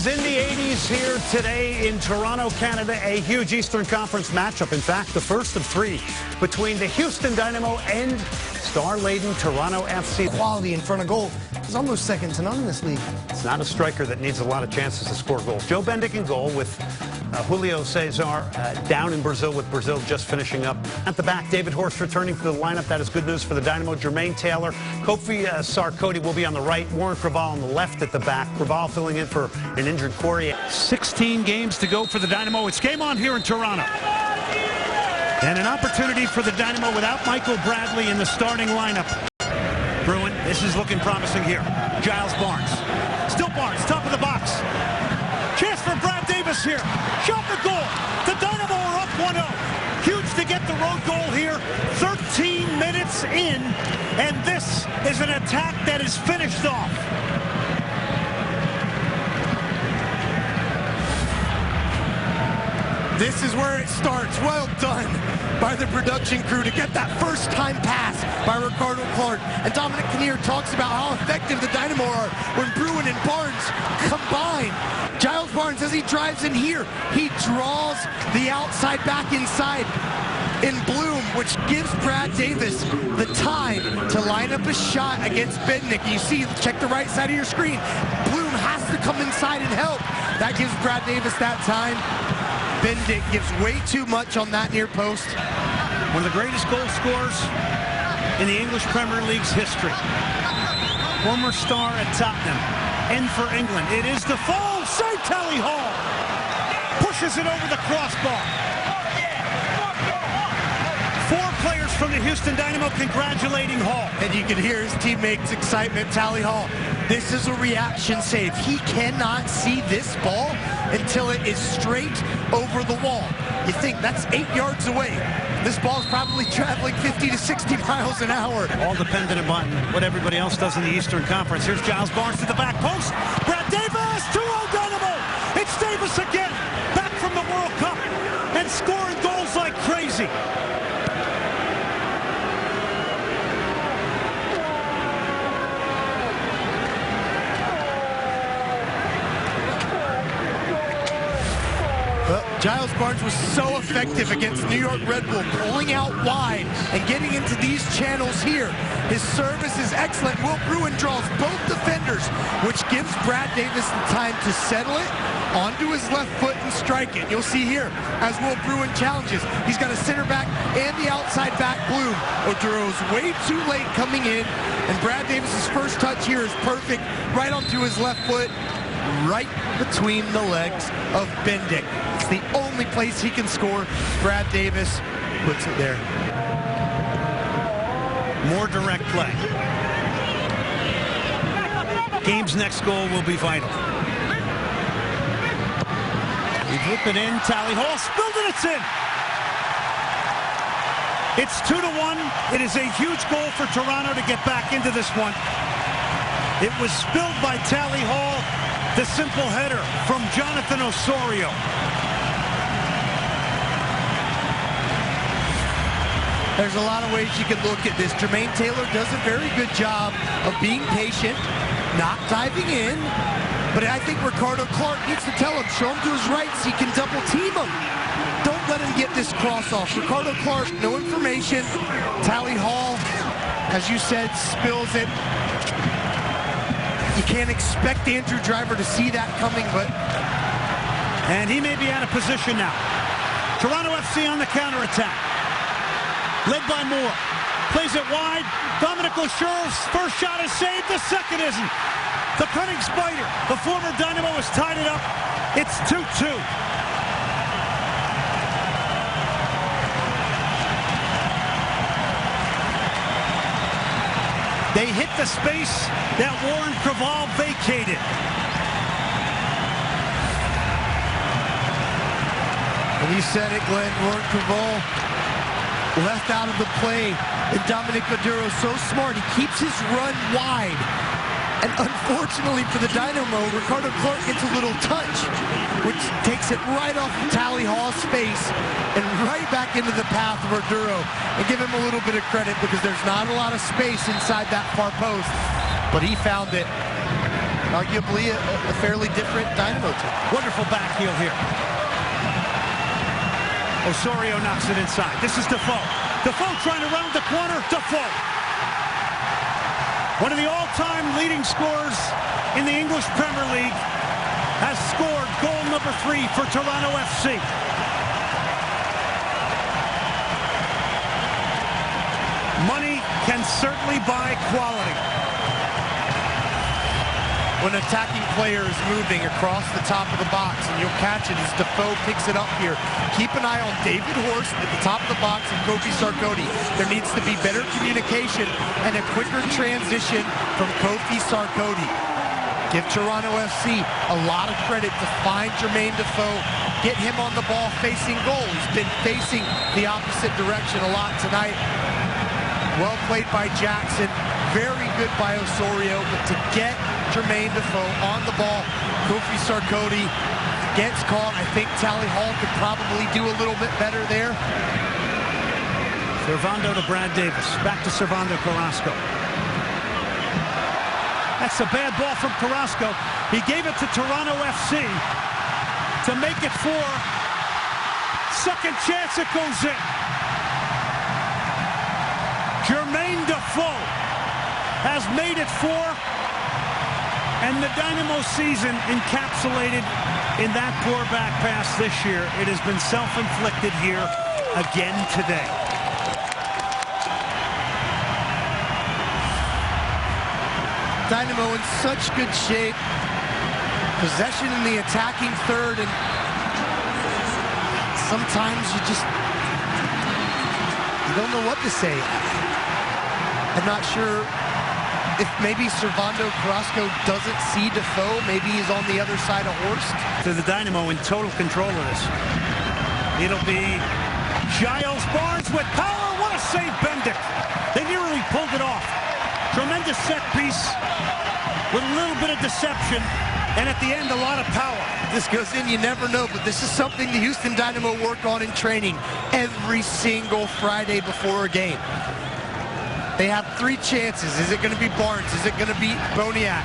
Temperatures in the 80s here today in Toronto, Canada. A huge Eastern Conference matchup. In fact, the first of three between the Houston Dynamo and star-laden Toronto FC. Quality in front of goal is almost second to none in this league. It's not a striker that needs a lot of chances to score goals. Joe Bendik in goal with Julio Cesar down in Brazil, with Brazil just finishing up. At the back, David Horst returning to the lineup. That is good news for the Dynamo. Jermaine Taylor, Kofi Sarkodie will be on the right. Warren Creavalle on the left at the back. Creavalle filling in for an injured Corey. 16 games to go for the Dynamo. It's game on here in Toronto. And an opportunity for the Dynamo without Michael Bradley in the starting lineup. Bruin, this is looking promising here. Giles Barnes. Still Barnes, top of the box. Chance for Brad Davis here. Shot the goal. The Dynamo are up 1-0. Huge to get the road goal here. 13 minutes in, and this is an attack that is finished off. This is where it starts. Well done by the production crew to get that first-time pass by Ricardo Clark. And Dominic Kinnear talks about how effective the Dynamo are when Bruin and Barnes combine. Giles Barnes, as he drives in here, he draws the outside back inside in Bloom, which gives Brad Davis the time to line up a shot against Bendik. You see, check the right side of your screen. Bloom has to come inside and help. That gives Brad Davis that time. Bendik gives way too much on that near post. One of the greatest goal scorers in the English Premier League's history. Former star at Tottenham. End for England. It is Defoe. Save Tally Hall. Pushes it over the crossbar. Four players from the Houston Dynamo congratulating Hall. And you can hear his teammates' excitement. Tally Hall. This is a reaction save. He cannot see this ball until it is straight over the wall. You think that's 8 yards away. This ball is probably traveling 50 to 60 miles an hour. All dependent upon what everybody else does in the Eastern Conference. Here's Giles Barnes to the back post. Brad Davis, 2-0 Dynamo. It's Davis again, back from the World Cup and scoring goals like crazy. Giles Barnes was so effective against New York Red Bull, pulling out wide and getting into these channels here. His service is excellent. Will Bruin draws both defenders, which gives Brad Davis the time to settle it onto his left foot and strike it. You'll see here, as Will Bruin challenges, he's got a center back and the outside back, Bloom. Oduro's way too late coming in, and Brad Davis's first touch here is perfect, right onto his left foot, right between the legs of Bendik. It's the only place he can score. Brad Davis puts it there. More direct play. Game's next goal will be vital. We whip it in. Tally Hall spilled it. It's in. It's 2-1. It is a huge goal for Toronto to get back into this one. It was spilled by Tally Hall. The simple header from Jonathan Osorio. There's a lot of ways you can look at this. Jermaine Taylor does a very good job of being patient, not diving in. But I think Ricardo Clark needs to tell him, show him to his right so he can double team him. Don't let him get this cross off. Ricardo Clark, no information. Tally Hall, as you said, spills it. You can't expect Andrew Driver to see that coming, but... And he may be out of position now. Toronto FC on the counterattack. Led by Moore. Plays it wide. Dominic Lesureur's first shot is saved. The second isn't. The cunning spider, the former Dynamo, has tied it up. It's 2-2. They hit the space that Warren Creavalle vacated. And you said it, Glenn. Warren Creavalle left out of the play. And Dominic Oduro, so smart. He keeps his run wide. And unfortunately for the Dynamo, Ricardo Clark gets a little touch, which takes it right off Tally Hall's face and right back into the path of Oduro. And give him a little bit of credit because there's not a lot of space inside that far post, but he found it. arguably a fairly different Dynamo team. Wonderful back heel here. Osorio knocks it inside. This is Defoe. Defoe trying to round the corner. Defoe. One of the all-time leading scorers in the English Premier League has scored goal number 3 for Toronto FC. Money can certainly buy quality. When an attacking player is moving across the top of the box, and you'll catch it as Defoe picks it up here. Keep an eye on David Horst at the top of the box and Kofi Sarkodie. There needs to be better communication and a quicker transition from Kofi Sarkodie. Give Toronto FC a lot of credit to find Jermaine Defoe, get him on the ball facing goal. He's been facing the opposite direction a lot tonight. Well played by Jackson, very good by Osorio, but to get Jermaine Defoe on the ball, Kofi Sarkodie gets caught. I think Tally Hall could probably do a little bit better there. Servando to Brad Davis, back to Servando Carrasco. That's a bad ball from Carrasco. He gave it to Toronto FC to make it 4. Second chance, it goes in. Jermaine Defoe has made it 4, and the Dynamo season encapsulated in that poor back pass this year. It has been self-inflicted here again today. Dynamo in such good shape. Possession in the attacking third, and sometimes you don't know what to say. I'm not sure if maybe Servando Carrasco doesn't see Defoe. Maybe he's on the other side of Horst. To the Dynamo in total control of this. It'll be Giles Barnes with power. What a save, Bendick. They nearly pulled it off. Tremendous set piece with a little bit of deception, and at the end, a lot of power. This goes in, you never know, but this is something the Houston Dynamo work on in training every single Friday before a game. They have 3 chances. Is it going to be Barnes? Is it going to be Boniak?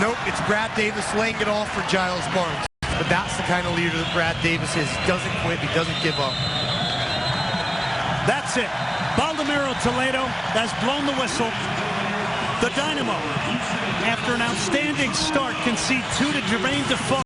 Nope, it's Brad Davis laying it off for Giles Barnes. But that's the kind of leader that Brad Davis is. He doesn't quit. He doesn't give up. That's it. Baldomero Toledo has blown the whistle. The Dynamo, after an outstanding start, concede 2 to Jermaine Defoe.